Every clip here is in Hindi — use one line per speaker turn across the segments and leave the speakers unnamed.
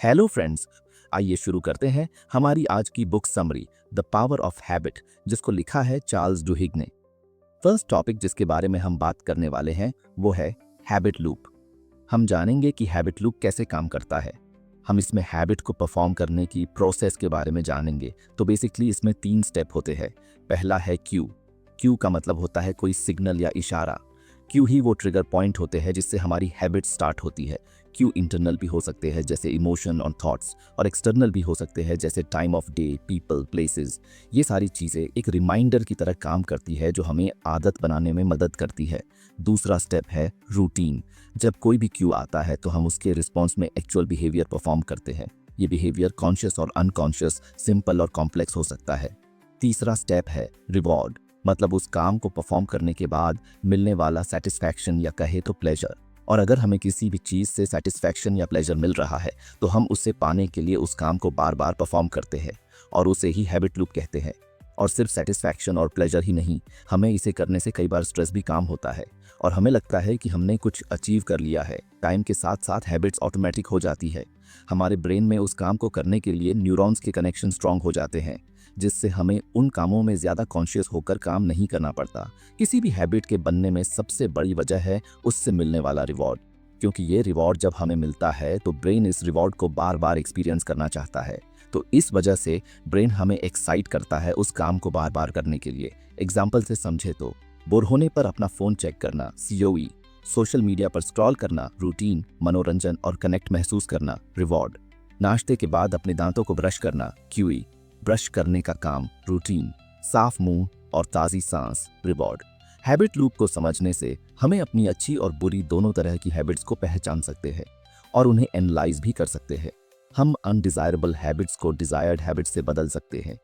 हेलो फ्रेंड्स, आइए शुरू करते हैं हमारी आज की book summary the power of habit, जिसको लिखा है चार्ल्स डुहिग ने। फर्स्ट टॉपिक जिसके बारे में हम बात करने वाले हैं वो है हैबिट लूप। हम जानेंगे कि हैबिट लूप कैसे काम करता है। हम इसमें हैबिट को परफॉर्म करने की प्रोसेस के बारे में जानेंगे। तो बेसिकली इसमें 3 स्टेप होते हैं। पहला है क्यू। क्यू का मतलब होता है कोई सिग्नल या इशारा। क्यू ही वो ट्रिगर पॉइंट होते हैं जिससे हमारी हैबिट स्टार्ट होती है। क्यू इंटरनल भी हो सकते हैं जैसे इमोशन और थॉट्स, और एक्सटर्नल भी हो सकते हैं जैसे time of day, people, places. ये सारी चीज़ें एक रिमाइंडर की तरह काम करती है जो हमें आदत बनाने में मदद करती है। दूसरा स्टेप है रूटीन। जब कोई भी क्यू आता है तो हम उसके रिस्पॉन्स में एक्चुअल बिहेवियर परफॉर्म करते हैं। ये बिहेवियर कॉन्शियस और अनकॉन्शियस, सिंपल और कॉम्प्लेक्स हो सकता है। तीसरा स्टेप है रिवॉर्ड, मतलब उस काम को परफॉर्म करने के बाद मिलने वाला सेटिस्फैक्शन या कहे तो प्लेजर। और अगर हमें किसी भी चीज़ से सेटिस्फैक्शन या प्लेजर मिल रहा है तो हम उससे पाने के लिए उस काम को बार बार परफॉर्म करते हैं और उसे ही हैबिट लूप कहते हैं। और सिर्फ सेटिस्फैक्शन और प्लेजर ही नहीं, हमें इसे करने से कई बार स्ट्रेस भी काम होता है और हमें लगता है कि हमने कुछ अचीव कर लिया है। टाइम के साथ साथ हैबिट्स ऑटोमेटिक हो जाती है। हमारे ब्रेन में उस काम को करने के लिए न्यूरॉन्स के कनेक्शन स्ट्रांग हो जाते हैं, जिससे हमें उन कामों में ज़्यादा कॉन्शियस होकर काम नहीं करना पड़ता। किसी भी हैबिट के बनने में सबसे बड़ी वजह है उससे मिलने वाला रिवॉर्ड, क्योंकि ये रिवॉर्ड जब हमें मिलता है तो ब्रेन इस रिवॉर्ड को बार बार एक्सपीरियंस करना चाहता है। तो इस वजह से ब्रेन हमें एक्साइट करता है उस काम को बार बार करने के लिए। एग्जाम्पल से समझे तो बोर होने पर अपना फ़ोन चेक करना, सीओई। सोशल मीडिया पर स्क्रॉल करना, रूटीन। मनोरंजन और कनेक्ट महसूस करना, रिवॉर्ड। नाश्ते के बाद अपने दांतों को ब्रश करना, क्यूई। ब्रश करने का काम, रूटीन। साफ मुंह और ताज़ी सांस, रिवॉर्ड। हैबिट लूप को समझने से हमें अपनी अच्छी और बुरी दोनों तरह की हैबिट्स को पहचान सकते हैं और उन्हें एनालाइज भी कर सकते हैं। हम अनडिजायरेबल हैबिट्स को डिजायर्ड हैबिट्स से बदल सकते हैं।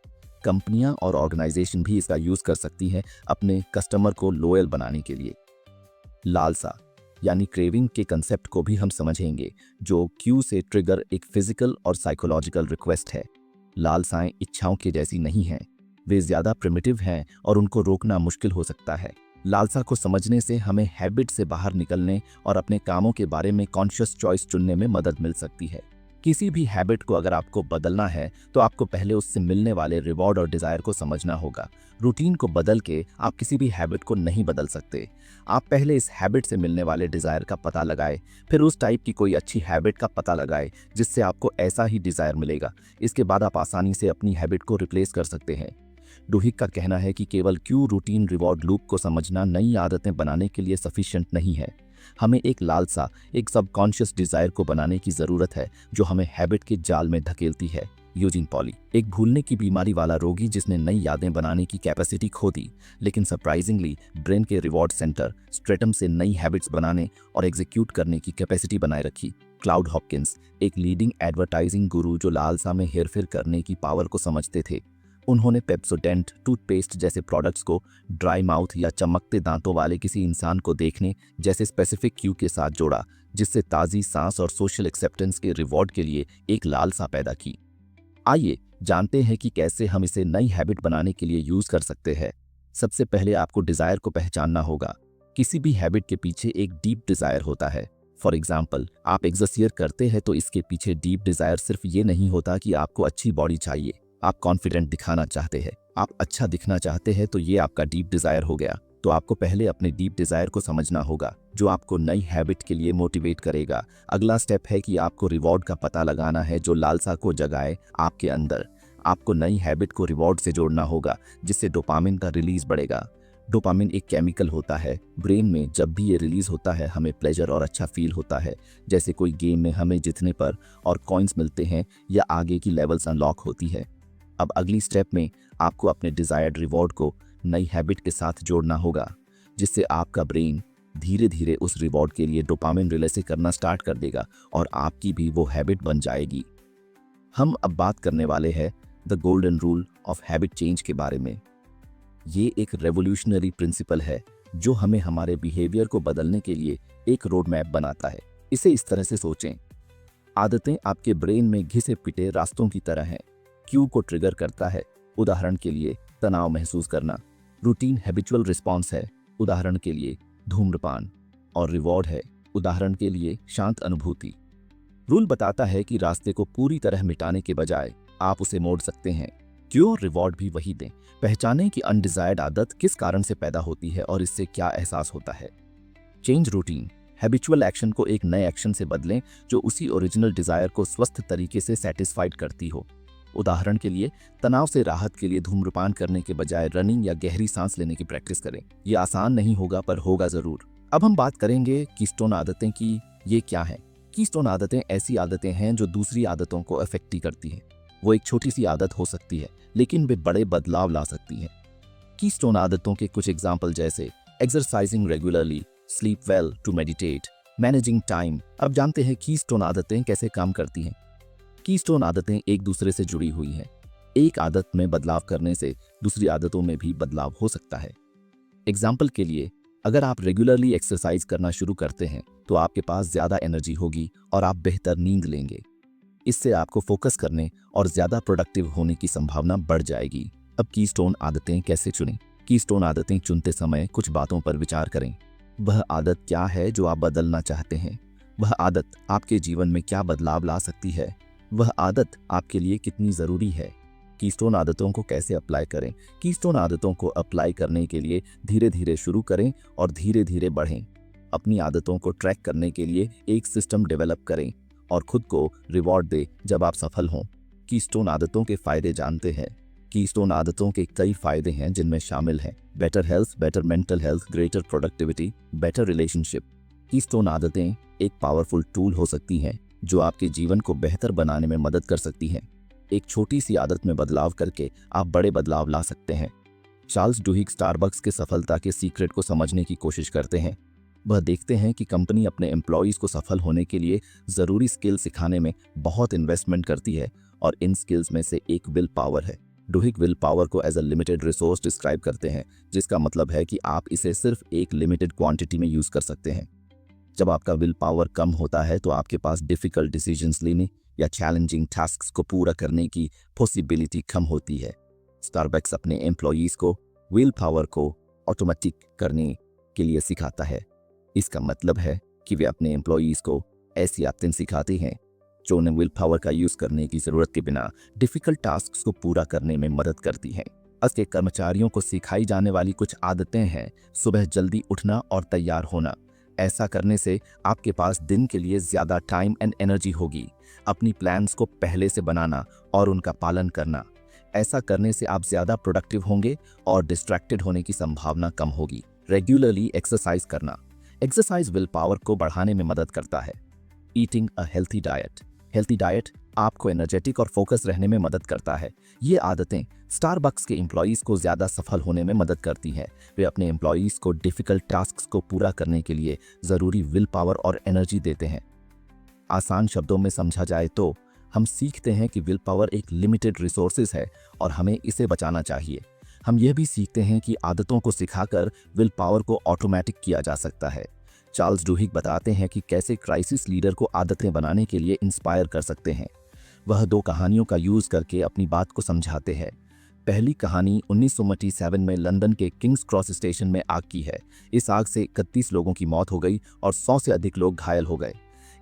कंपनियां और ऑर्गेनाइजेशन भी इसका यूज कर सकती हैं अपने कस्टमर को लॉयल बनाने के लिए। लालसा यानी क्रेविंग के कंसेप्ट को भी हम समझेंगे, जो क्यू से ट्रिगर एक फिजिकल और साइकोलॉजिकल रिक्वेस्ट है। लालसाएं इच्छाओं के जैसी नहीं हैं, वे ज़्यादा प्रिमिटिव हैं और उनको रोकना मुश्किल हो सकता है। लालसा को समझने से हमें हैबिट से बाहर निकलने और अपने कामों के बारे में कॉन्शियस चॉइस चुनने में मदद मिल सकती है। किसी भी हैबिट को अगर आपको बदलना है तो आपको पहले उससे मिलने वाले रिवॉर्ड और डिज़ायर को समझना होगा। रूटीन को बदल के आप किसी भी हैबिट को नहीं बदल सकते। आप पहले इस हैबिट से मिलने वाले डिज़ायर का पता लगाए, फिर उस टाइप की कोई अच्छी हैबिट का पता लगाए जिससे आपको ऐसा ही डिज़ायर मिलेगा। इसके बाद आप आसानी से अपनी हैबिट को रिप्लेस कर सकते हैं। डुहिग का कहना है कि केवल क्यू, रूटीन, रिवॉर्ड लूप को समझना नई आदतें बनाने के लिए सफिशिएंट नहीं है। हमें एक लालसा, एक सबकॉन्शियस डिजायर को बनाने की जरूरत है जो हमें हैबिट के जाल में धकेलती है। यूजिन पॉली, एक भूलने की बीमारी वाला रोगी जिसने नई यादें बनाने की कैपेसिटी खो दी, लेकिन सरप्राइजिंगली ब्रेन के रिवॉर्ड सेंटर स्ट्रेटम से नई हैबिट्स बनाने और एग्जीक्यूट करने की कैपेसिटी बनाए रखी। क्लाउड हॉपकिंस, एक लीडिंग एडवर्टाइजिंग गुरु जो लालसा में हेरफेर करने की पावर को समझते थे, उन्होंने पेप्सोडेंट टूथपेस्ट जैसे प्रोडक्ट्स को ड्राई माउथ या चमकते दांतों वाले किसी इंसान को देखने जैसे स्पेसिफिक क्यू के साथ जोड़ा, जिससे ताज़ी सांस और सोशल एक्सेप्टेंस के रिवॉर्ड के लिए एक लालसा पैदा की। आइए जानते हैं कि कैसे हम इसे नई हैबिट बनाने के लिए यूज कर सकते हैं। सबसे पहले आपको डिजायर को पहचानना होगा। किसी भी हैबिट के पीछे एक डीप डिजायर होता है। फॉर एग्जाम्पल, आप एक्सरसाइज करते हैं तो इसके पीछे डीप डिजायर सिर्फ ये नहीं होता कि आपको अच्छी बॉडी चाहिए। आप कॉन्फिडेंट दिखाना चाहते हैं, आप अच्छा दिखना चाहते हैं, तो ये आपका डीप डिजायर हो गया। तो आपको पहले अपने डीप डिजायर को समझना होगा जो आपको नई हैबिट के लिए मोटिवेट करेगा। अगला स्टेप है कि आपको रिवॉर्ड का पता लगाना है जो लालसा को जगाए आपके अंदर। आपको नई हैबिट को रिवॉर्ड से जोड़ना होगा जिससे डोपामिन का रिलीज बढ़ेगा। डोपामिन एक केमिकल होता है ब्रेन में, जब भी ये रिलीज होता है हमें प्लेजर और अच्छा फील होता है, जैसे कोई गेम में हमें जीतने पर और कॉइन्स मिलते हैं या आगे की लेवल्स अनलॉक होती है। अब अगली स्टेप में आपको अपने डिजायर्ड रिवॉर्ड को नई हैबिट के साथ जोड़ना होगा, जिससे आपका ब्रेन धीरे धीरे उस रिवॉर्ड के लिए डोपामिन रिलीज करना स्टार्ट कर देगा और आपकी भी वो हैबिट बन जाएगी। हम अब बात करने वाले हैं the golden rule of habit change के बारे में। ये एक रेवोल्यूशनरी प्रिंसिपल है जो हमें हमारे बिहेवियर को बदलने के लिए एक रोड मैप बनाता है। इसे इस तरह से सोचें, आदतें आपके ब्रेन में घिसे पिटे रास्तों की तरह हैं। क्यू को ट्रिगर करता है, उदाहरण के लिए तनाव महसूस करना। रूटीन हैबिचुअल रिस्पॉन्स है, उदाहरण के लिए धूम्रपान। और रिवॉर्ड है, उदाहरण के लिए शांत अनुभूति। रूल बताता है कि रास्ते को पूरी तरह मिटाने के बजाय आप उसे मोड़ सकते हैं। क्यों और रिवॉर्ड भी वही दें। पहचानें कि अनडिजायर्ड आदत किस कारण से पैदा होती है और इससे क्या एहसास होता है। Change routine. हैबिचुअल एक्शन को एक नए एक्शन से बदलें जो उसी ओरिजिनल डिजायर को स्वस्थ तरीके से सेटिस्फाइड करती हो। उदाहरण के लिए, तनाव से राहत के लिए धूम्रपान करने के बजाय रनिंग या गहरी सांस लेने की प्रैक्टिस करें। ये आसान नहीं होगा पर होगा जरूर। अब हम बात करेंगे कीस्टोन आदतें की। ये क्या है? कीस्टोन आदतें ऐसी आदतें हैं जो दूसरी आदतों को अफेक्ट करती हैं। वो एक छोटी सी आदत हो सकती है लेकिन वे बड़े बदलाव ला सकती हैं। कीस्टोन आदतों के कुछ एग्जाम्पल जैसे exercising regularly, sleep well to meditate, managing time. अब जानते हैं कीस्टोन आदतें कैसे काम करती हैं। कीस्टोन आदतें एक दूसरे से जुड़ी हुई हैं। एक आदत में बदलाव करने से दूसरी आदतों में भी बदलाव हो सकता है। एग्जाम्पल के लिए, अगर आप रेगुलरली एक्सरसाइज करना शुरू करते हैं तो आपके पास ज्यादा एनर्जी होगी और आप बेहतर नींद लेंगे। इससे आपको फोकस करने और ज्यादा प्रोडक्टिव होने की संभावना बढ़ जाएगी। अब कीस्टोन आदतें कैसे चुनें? कीस्टोन आदतें चुनते समय कुछ बातों पर विचार करें। वह आदत क्या है जो आप बदलना चाहते हैं? वह आदत आपके जीवन में क्या बदलाव ला सकती है? वह आदत आपके लिए कितनी जरूरी है? कीस्टोन आदतों को कैसे अप्लाई करें? कीस्टोन आदतों को अप्लाई करने के लिए धीरे धीरे शुरू करें और धीरे धीरे बढ़ें। अपनी आदतों को ट्रैक करने के लिए एक सिस्टम डेवलप करें और खुद को रिवॉर्ड दें जब आप सफल हों। कीस्टोन आदतों के फायदे जानते हैं। कीस्टोन आदतों के कई फायदे हैं जिनमें शामिल हैं better health, better mental health, greater productivity, better relationship. Keystone आदतें एक पावरफुल टूल हो सकती हैं जो आपके जीवन को बेहतर बनाने में मदद कर सकती हैं। एक छोटी सी आदत में बदलाव करके आप बड़े बदलाव ला सकते हैं। चार्ल्स डुहिग स्टारबक्स के सफलता के सीक्रेट को समझने की कोशिश करते हैं। वह देखते हैं कि कंपनी अपने एम्प्लॉयज़ को सफल होने के लिए ज़रूरी स्किल सिखाने में बहुत इन्वेस्टमेंट करती है और इन स्किल्स में से एक विल पावर है। डुहिग विल पावर को as a limited resource describe करते हैं, जिसका मतलब है कि आप इसे सिर्फ एक लिमिटेड क्वांटिटी में यूज़ कर सकते हैं। जब आपका विल पावर कम होता है तो आपके पास डिफ़िकल्ट डिसीजंस लेने या चैलेंजिंग टास्क्स को पूरा करने की पॉसिबिलिटी कम होती है। स्टारबक्स अपने एम्प्लॉयज़ को विल पावर को ऑटोमेटिक करने के लिए सिखाता है। इसका मतलब है कि वे अपने एम्प्लॉयज़ को ऐसी आदतें सिखाते हैं जो उन्हें विल पावर का यूज़ करने की ज़रूरत के बिना डिफ़िकल्ट टास्क्स को पूरा करने में मदद करती हैं। उसके कर्मचारियों को सिखाई जाने वाली कुछ आदतें हैं। सुबह जल्दी उठना और तैयार होना। ऐसा करने से आपके पास दिन के लिए ज़्यादा टाइम एंड एनर्जी होगी। अपनी प्लान्स को पहले से बनाना और उनका पालन करना। ऐसा करने से आप ज़्यादा प्रोडक्टिव होंगे और डिस्ट्रैक्टेड होने की संभावना कम होगी। रेगुलरली एक्सरसाइज करना। एक्सरसाइज विल पावर को बढ़ाने में मदद करता है। Eating a healthy diet. Healthy diet आपको एनर्जेटिक और फोकस रहने में मदद करता है। ये आदतें स्टारबक्स के एम्प्लॉयज़ को ज़्यादा सफल होने में मदद करती हैं। वे अपने एम्प्लॉयज़ को डिफ़िकल्ट टास्क्स को पूरा करने के लिए ज़रूरी विल पावर और एनर्जी देते हैं। आसान शब्दों में समझा जाए तो हम सीखते हैं कि विल पावर एक लिमिटेड रिसोर्सेज है और हमें इसे बचाना चाहिए। हम यह भी सीखते हैं कि आदतों को सिखाकर विल पावर को ऑटोमेटिक किया जा सकता है। चार्ल्स डुहिग बताते हैं कि कैसे क्राइसिस लीडर को आदतें बनाने के लिए इंस्पायर कर सकते हैं। वह 2 कहानियों का यूज़ करके अपनी बात को समझाते हैं। पहली कहानी 1947 में लंदन के किंग्स क्रॉस स्टेशन में आग की है। इस आग से 31 लोगों की मौत हो गई और 100 से अधिक लोग घायल हो गए।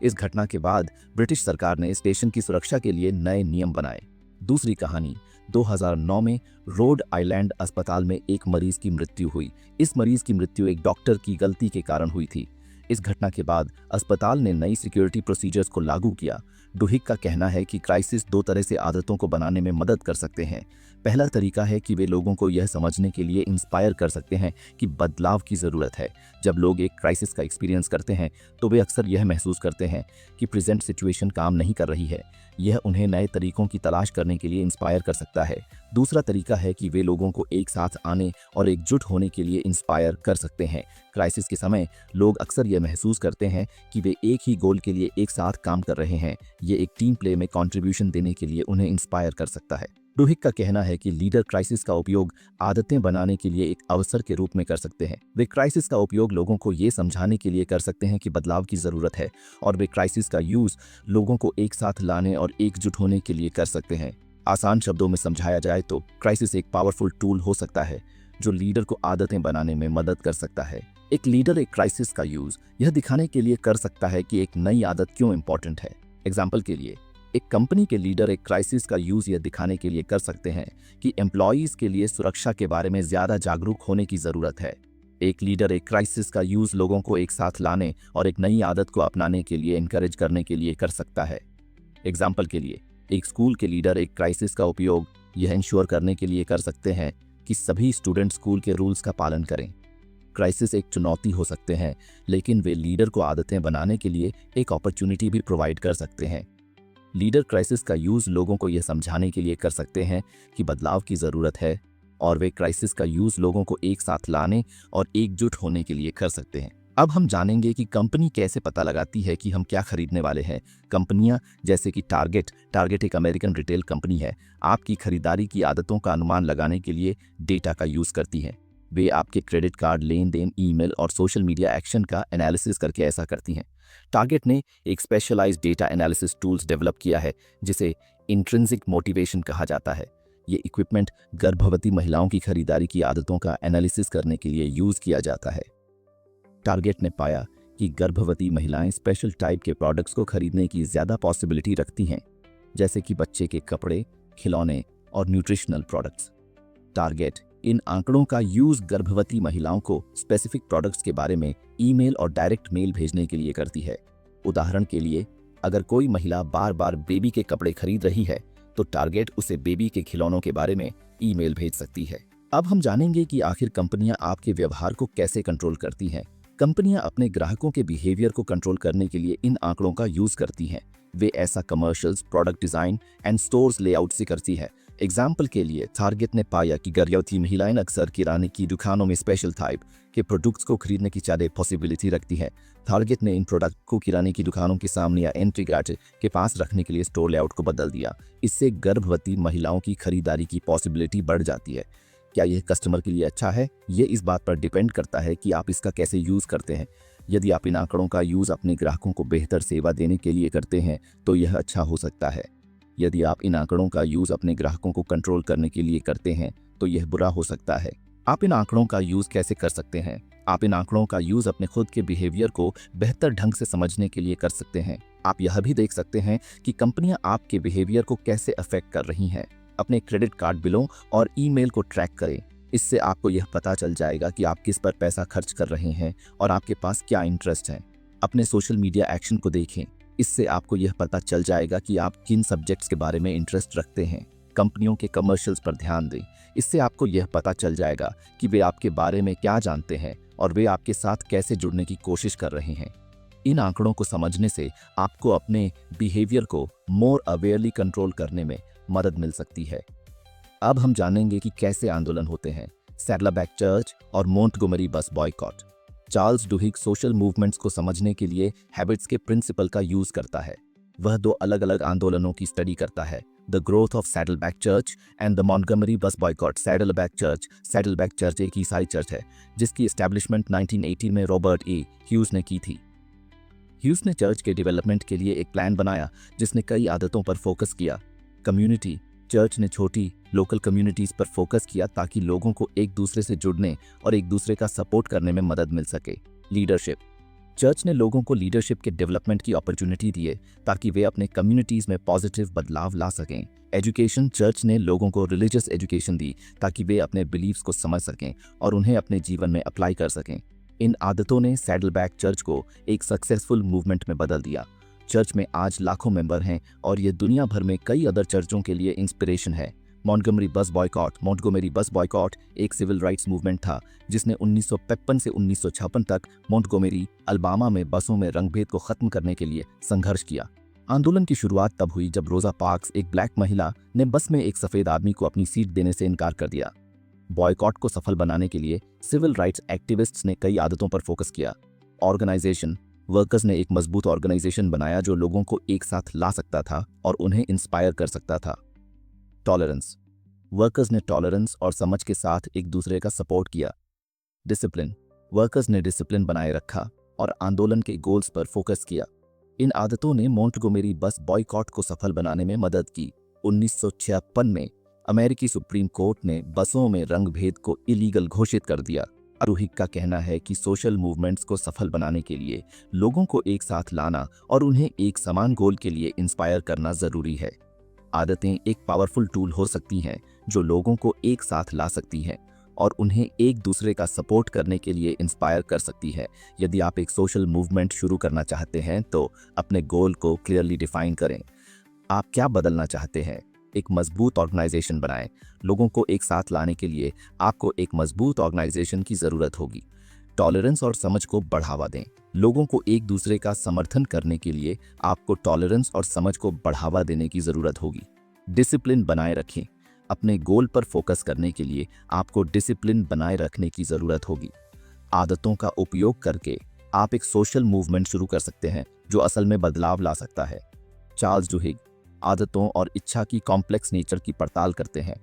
इस घटना के बाद ब्रिटिश सरकार ने स्टेशन की सुरक्षा के लिए नए नियम बनाए। दूसरी कहानी 2009 में रोड आइलैंड अस्पताल में एक मरीज की मृत्यु हुई। इस मरीज की मृत्यु एक डॉक्टर की गलती के कारण हुई थी। इस घटना के बाद अस्पताल ने नई सिक्योरिटी प्रोसीजर्स को लागू किया। डुहिग का कहना है कि क्राइसिस 2 तरह से आदतों को बनाने में मदद कर सकते हैं। पहला तरीका है कि वे लोगों को यह समझने के लिए इंस्पायर कर सकते हैं कि बदलाव की ज़रूरत है। जब लोग एक क्राइसिस का एक्सपीरियंस करते हैं तो वे अक्सर यह महसूस करते हैं कि प्रेजेंट सिचुएशन काम नहीं कर रही है। यह उन्हें नए तरीकों की तलाश करने के लिए इंस्पायर कर सकता है। दूसरा तरीका है कि वे लोगों को एक साथ आने और एकजुट होने के लिए इंस्पायर कर सकते हैं। क्राइसिस के समय लोग अक्सर यह महसूस करते हैं कि वे एक ही गोल के लिए एक साथ काम कर रहे हैं। ये एक टीम प्ले में कंट्रीब्यूशन देने के लिए उन्हें इंस्पायर कर सकता है। डुहिग का कहना है कि लीडर क्राइसिस का उपयोग आदतें बनाने के लिए एक अवसर के रूप में कर सकते हैं। वे क्राइसिस का उपयोग लोगों को ये समझाने के लिए कर सकते हैं कि बदलाव की ज़रूरत है, और वे क्राइसिस का यूज़ लोगों को एक साथ लाने और एकजुट होने के लिए कर सकते हैं। आसान शब्दों में समझाया जाए तो क्राइसिस एक पावरफुल टूल हो सकता है जो लीडर को आदतें बनाने में मदद कर सकता है। एक लीडर एक क्राइसिस का यूज़ यह दिखाने के लिए कर सकता है कि एक नई आदत क्यों इंपॉर्टेंट है। एग्जाम्पल के लिए, एक कंपनी के लीडर एक क्राइसिस का यूज यह दिखाने के लिए कर सकते हैं कि एम्प्लॉयज के लिए सुरक्षा के बारे में ज्यादा जागरूक होने की जरूरत है। एक लीडर एक क्राइसिस का यूज लोगों को एक साथ लाने और एक नई आदत को अपनाने के लिए इनकरेज करने के लिए कर सकता है। एग्जाम्पल के लिए, एक स्कूल के लीडर एक क्राइसिस का उपयोग यह इंश्योर करने के लिए कर सकते हैं कि सभी स्टूडेंट स्कूल के रूल्स का पालन करें। क्राइसिस एक चुनौती हो सकते हैं, लेकिन वे लीडर को आदतें बनाने के लिए एक अपॉर्चुनिटी भी प्रोवाइड कर सकते हैं। लीडर क्राइसिस का यूज लोगों को यह समझाने के लिए कर सकते हैं कि बदलाव की जरूरत है, और वे क्राइसिस का यूज लोगों को एक साथ लाने और एकजुट होने के लिए कर सकते हैं। अब हम जानेंगे कि कंपनी कैसे पता लगाती है कि हम क्या खरीदने वाले हैं। कंपनियां जैसे कि टारगेट एक अमेरिकन रिटेल कंपनी है, आपकी खरीदारी की आदतों का अनुमान लगाने के लिए डेटा का यूज करती है। वे आपके क्रेडिट कार्ड लेन देन, ईमेल और सोशल मीडिया एक्शन का एनालिसिस करके ऐसा करती हैं। टारगेट ने एक specialized data analysis tools develop किया है जिसे इंट्रिंसिक मोटिवेशन कहा जाता है। ये इक्विपमेंट गर्भवती महिलाओं की खरीदारी की आदतों का एनालिसिस करने के लिए यूज किया जाता है। टारगेट ने पाया कि गर्भवती महिलाएं स्पेशल टाइप के प्रोडक्ट्स को खरीदने की ज्यादा पॉसिबिलिटी रखती हैं, जैसे कि बच्चे के कपड़े, खिलौने और न्यूट्रिशनल प्रोडक्ट्स। टारगेट इन आंकड़ों का यूज गर्भवती महिलाओं को स्पेसिफिक प्रोडक्ट्स के बारे में ईमेल और डायरेक्ट मेल भेजने के लिए करती है। उदाहरण के लिए, अगर कोई महिला बार बार बेबी के कपड़े खरीद रही है तो टारगेट उसे बेबी के खिलौनों के बारे में ईमेल भेज सकती है। अब हम जानेंगे कि आखिर कंपनियां आपके व्यवहार को कैसे कंट्रोल करती हैं। कंपनियां अपने ग्राहकों के बिहेवियर को कंट्रोल करने के लिए इन आंकड़ों का यूज करती हैं। वे ऐसा commercials, product design and stores layout से करती है। एग्जाम्पल के लिए, टारगेट ने पाया कि गर्भवती महिलाएं अक्सर किराने की दुकानों में स्पेशल टाइप के प्रोडक्ट्स को खरीदने की ज़्यादा पॉसिबिलिटी रखती है। टारगेट ने इन प्रोडक्ट को किराने की दुकानों के सामने या एंट्री गेट के पास रखने के लिए स्टोर लेआउट को बदल दिया। इससे गर्भवती महिलाओं की खरीदारी की पॉसिबिलिटी बढ़ जाती है। क्या यह कस्टमर के लिए अच्छा है? ये इस बात पर डिपेंड करता है कि आप इसका कैसे यूज़ करते हैं। यदि आप इन आंकड़ों का यूज़ अपने ग्राहकों को बेहतर सेवा देने के लिए करते हैं तो यह अच्छा हो सकता है। यदि आप इन आंकड़ों का यूज़ अपने ग्राहकों को कंट्रोल करने के लिए करते हैं तो यह बुरा हो सकता है। आप इन आंकड़ों का यूज़ कैसे कर सकते हैं? आप इन आंकड़ों का यूज़ अपने खुद के बिहेवियर को बेहतर ढंग से समझने के लिए कर सकते हैं। आप यह भी देख सकते हैं कि कंपनियां आपके बिहेवियर को कैसे अफेक्ट कर रही हैं। अपने क्रेडिट कार्ड बिलों और ईमेल को ट्रैक करें। इससे आपको यह पता चल जाएगा कि आप किस पर पैसा खर्च कर रहे हैं और आपके पास क्या इंटरेस्ट है। अपने सोशल मीडिया एक्शन को देखें। इससे आपको यह पता चल जाएगा कि आप किन सब्जेक्ट्स के बारे में इंटरेस्ट रखते हैं। कंपनियों के कमर्शियल्स पर ध्यान दें। इससे आपको यह पता चल जाएगा कि वे आपके बारे में क्या जानते हैं और वे आपके साथ कैसे जुड़ने की कोशिश कर रहे हैं। इन आंकड़ों को समझने से आपको अपने बिहेवियर को मोर अवेयरली कंट्रोल करने में मदद मिल सकती है। अब हम जानेंगे कि कैसे आंदोलन होते हैं। सैडलबैक चर्च और मोंटगोमरी बस बॉयकॉट। चार्ल्स डुहिग सोशल मूवमेंट्स को समझने के लिए हैबिट्स के प्रिंसिपल का यूज करता है। वह दो अलग अलग आंदोलनों की स्टडी करता है, the growth of saddleback church and the Montgomery बस बॉयकॉट। सैडलबैक चर्च एक ईसाई चर्च है जिसकी एस्टैब्लिशमेंट 1918 में रॉबर्ट ए ह्यूज ने की थी। ह्यूज ने चर्च के डेवलपमेंट के लिए एक प्लान बनाया जिसने कई आदतों पर फोकस किया। कम्युनिटी। चर्च ने छोटी लोकल कम्युनिटीज पर फोकस किया ताकि लोगों को एक दूसरे से जुड़ने और एक दूसरे का सपोर्ट करने में मदद मिल सके। लीडरशिप। चर्च ने लोगों को लीडरशिप के डेवलपमेंट की अपॉर्चुनिटी दिए ताकि वे अपने कम्युनिटीज में पॉजिटिव बदलाव ला सकें। एजुकेशन। चर्च ने लोगों को रिलीजियस एजुकेशन दी ताकि वे अपने बिलीव्स को समझ सकें और उन्हें अपने जीवन में अप्लाई कर सकें। इन आदतों ने सैडलबैक चर्च को एक सक्सेसफुल मूवमेंट में बदल दिया। चर्च में आज लाखों मेंबर हैं और ये दुनिया भर में कई अदर चर्चों के लिए इंस्पिरेशन है। मोंटगोमरी बस बॉयकॉट एक सिविल राइट्स मूवमेंट था जिसने 1955 से 1956 तक मोंटगोमरी, अल्बामा में बसों में रंगभेद को खत्म करने के लिए संघर्ष किया। आंदोलन की शुरुआत तब हुई जब रोजा पार्क्स, एक ब्लैक महिला, ने बस में एक सफेद आदमी को अपनी सीट देने से इनकार कर दिया। बॉयकॉट को सफल बनाने के लिए सिविल राइट्स एक्टिविस्ट्स ने कई आदतों पर फोकस किया। ऑर्गेनाइजेशन। वर्कर्स ने एक मजबूत ऑर्गेनाइजेशन बनाया जो लोगों को एक साथ ला सकता था और उन्हें इंस्पायर कर सकता था। टॉलरेंस। वर्कर्स ने टॉलरेंस और समझ के साथ एक दूसरे का सपोर्ट किया। डिसिप्लिन। वर्कर्स ने डिसिप्लिन बनाए रखा और आंदोलन के गोल्स पर फोकस किया। इन आदतों ने मोंटगोमरी बस बॉयकॉट को सफल बनाने में मदद की। 1956 में अमेरिकी सुप्रीम कोर्ट ने बसों में रंगभेद को इलीगल घोषित कर दिया। डुहिग का कहना है कि सोशल मूवमेंट्स को सफल बनाने के लिए लोगों को एक साथ लाना और उन्हें एक समान गोल के लिए इंस्पायर करना जरूरी है। आदतें एक पावरफुल टूल हो सकती हैं जो लोगों को एक साथ ला सकती हैं और उन्हें एक दूसरे का सपोर्ट करने के लिए इंस्पायर कर सकती है। यदि आप एक सोशल मूवमेंट शुरू करना चाहते हैं तो अपने गोल को क्लियरली डिफाइन करें। आप क्या बदलना चाहते हैं? एक मजबूत ऑर्गेनाइजेशन बनाएं। लोगों को एक साथ लाने के लिए आपको एक मजबूत ऑर्गेनाइजेशन की जरूरत होगी। टॉलरेंस और समझ को बढ़ावा दें। लोगों को एक दूसरे का समर्थन करने के लिए आपको टॉलरेंस और समझ को बढ़ावा देने की जरूरत होगी। डिसिप्लिन बनाए रखें। अपने गोल पर फोकस करने के लिए आपको डिसिप्लिन बनाए रखने की जरूरत होगी। आदतों का उपयोग करके आप एक सोशल मूवमेंट शुरू कर सकते हैं जो असल में बदलाव ला सकता है। चार्ल्स डुहिग आदतों और इच्छा की कॉम्प्लेक्स नेचर की पड़ताल करते हैं।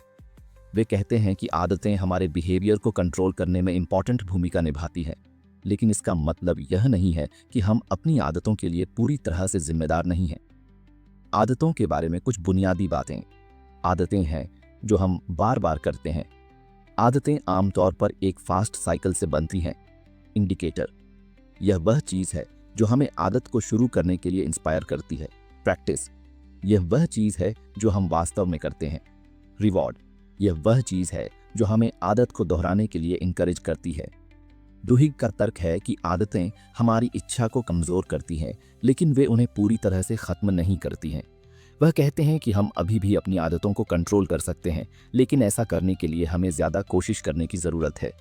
वे कहते हैं कि आदतें हमारे बिहेवियर को कंट्रोल करने में इंपॉर्टेंट भूमिका निभाती हैं, लेकिन इसका मतलब यह नहीं है कि हम अपनी आदतों के लिए पूरी तरह से जिम्मेदार नहीं हैं। आदतों के बारे में कुछ बुनियादी बातें। आदतें हैं जो हम बार बार करते हैं। आदतें आमतौर पर एक फास्ट साइकिल से बनती हैं। इंडिकेटर यह वह चीज है जो हमें आदत को शुरू करने के लिए इंस्पायर करती है। प्रैक्टिस यह वह चीज है जो हम वास्तव में करते हैं। रिवॉर्ड यह वह चीज है जो हमें आदत को दोहराने के लिए इंकरेज करती है। डुहिग का तर्क है कि आदतें हमारी इच्छा को कमजोर करती हैं, लेकिन वे उन्हें पूरी तरह से खत्म नहीं करती हैं। वह कहते हैं कि हम अभी भी अपनी आदतों को कंट्रोल कर सकते हैं, लेकिन ऐसा करने के लिए हमें ज्यादा कोशिश करने की जरूरत है।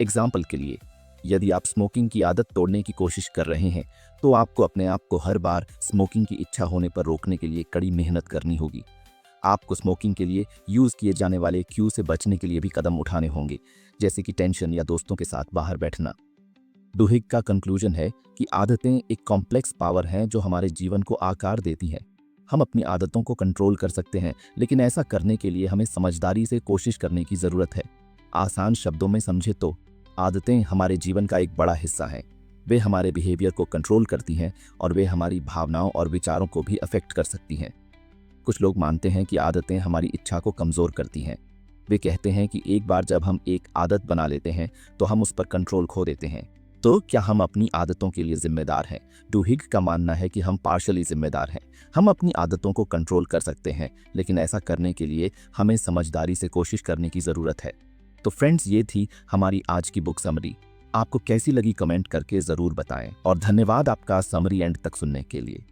एग्जाम्पल के लिए, यदि आप स्मोकिंग की आदत तोड़ने की कोशिश कर रहे हैं तो आपको अपने आप को हर बार स्मोकिंग की इच्छा होने पर रोकने के लिए कड़ी मेहनत करनी होगी। आपको स्मोकिंग के लिए यूज किए जाने वाले क्यू से बचने के लिए भी कदम उठाने होंगे, जैसे कि टेंशन या दोस्तों के साथ बाहर बैठना। डुहिग का कंक्लूजन है कि आदतें एक कॉम्प्लेक्स पावर हैं जो हमारे जीवन को आकार देती हैं। हम अपनी आदतों को कंट्रोल कर सकते हैं, लेकिन ऐसा करने के लिए हमें समझदारी से कोशिश करने की जरूरत है। आसान शब्दों में समझे तो आदतें हमारे जीवन का एक बड़ा हिस्सा हैं। वे हमारे बिहेवियर को कंट्रोल करती हैं और वे हमारी भावनाओं और विचारों को भी अफेक्ट कर सकती हैं। कुछ लोग मानते हैं कि आदतें हमारी इच्छा को कमजोर करती हैं। वे कहते हैं कि एक बार जब हम एक आदत बना लेते हैं तो हम उस पर कंट्रोल खो देते हैं। तो क्या हम अपनी आदतों के लिए जिम्मेदार हैं? डुहिग का मानना है कि हम पार्शली जिम्मेदार हैं। हम अपनी आदतों को कंट्रोल कर सकते हैं, लेकिन ऐसा करने के लिए हमें समझदारी से कोशिश करने की जरूरत है। तो फ्रेंड्स, ये थी हमारी आज की बुक समरी। आपको कैसी लगी कमेंट करके जरूर बताएं और धन्यवाद आपका समरी एंड तक सुनने के लिए।